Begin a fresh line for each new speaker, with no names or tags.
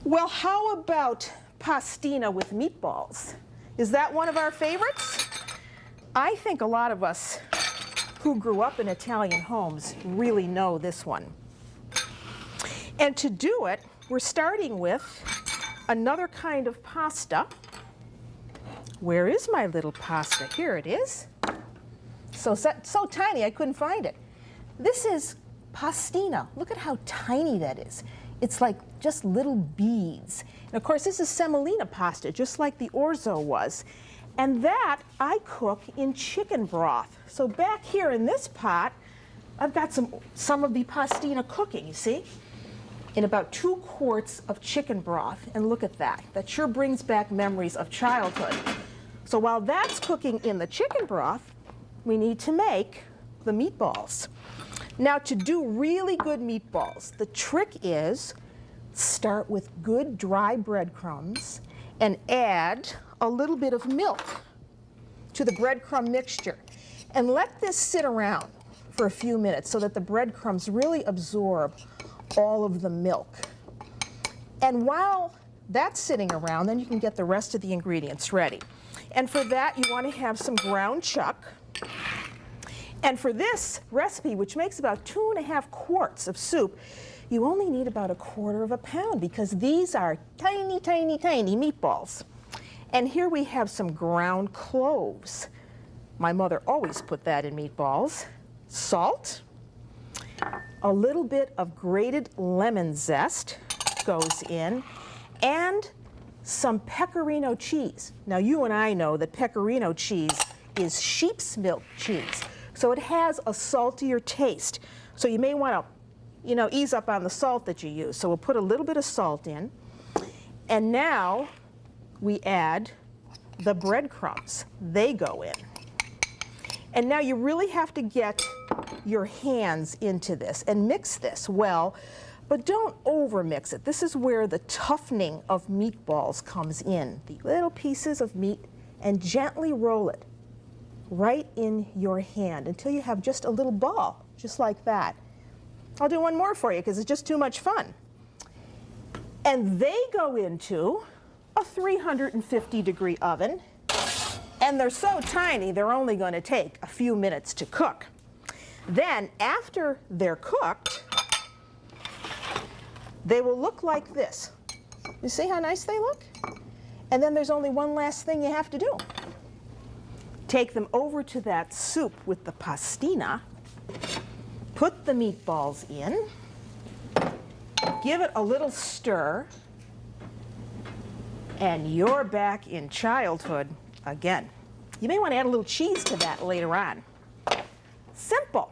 Well, how about pastina with meatballs? Is that one of our favorites? I think a lot of us who grew up in Italian homes really know this one. And to do it, we're starting with another kind of pasta. Where is my little pasta? Here it is. So tiny I couldn't find it. This is pastina. Look at how tiny that is. It's like just little beads. And of course, this is semolina pasta, just like the orzo was. And that I cook in chicken broth. So back here in this pot, I've got some of the pastina cooking, you see? In about 2 quarts of chicken broth. And look at that. That sure brings back memories of childhood. So while that's cooking in the chicken broth, we need to make the meatballs. Now, to do really good meatballs, the trick is start with good dry breadcrumbs and add a little bit of milk to the breadcrumb mixture. And let this sit around for a few minutes so that the breadcrumbs really absorb all of the milk. And while that's sitting around, then you can get the rest of the ingredients ready. And for that, you want to have some ground chuck. And for this recipe, which makes about 2.5 quarts of soup, you only need about 1/4 pound because these are tiny, tiny, tiny meatballs. And here we have some ground cloves. My mother always put that in meatballs. Salt, a little bit of grated lemon zest goes in, and some pecorino cheese. Now, you and I know that pecorino cheese is sheep's milk cheese, so it has a saltier taste. So you may want to, ease up on the salt that you use. So we'll put a little bit of salt in, and now we add the breadcrumbs. They go in. And now you really have to get your hands into this and mix this well, but don't over mix it. This is where the toughening of meatballs comes in. The little pieces of meat, and gently roll it right in your hand until you have just a little ball, just like that. I'll do one more for you because it's just too much fun. And they go into a 350-degree oven. And they're so tiny, they're only going to take a few minutes to cook. Then, after they're cooked, they will look like this. You see how nice they look? And then there's only one last thing you have to do. Take them over to that soup with the pastina, put the meatballs in, give it a little stir, and you're back in childhood again. You may want to add a little cheese to that later on. Simple.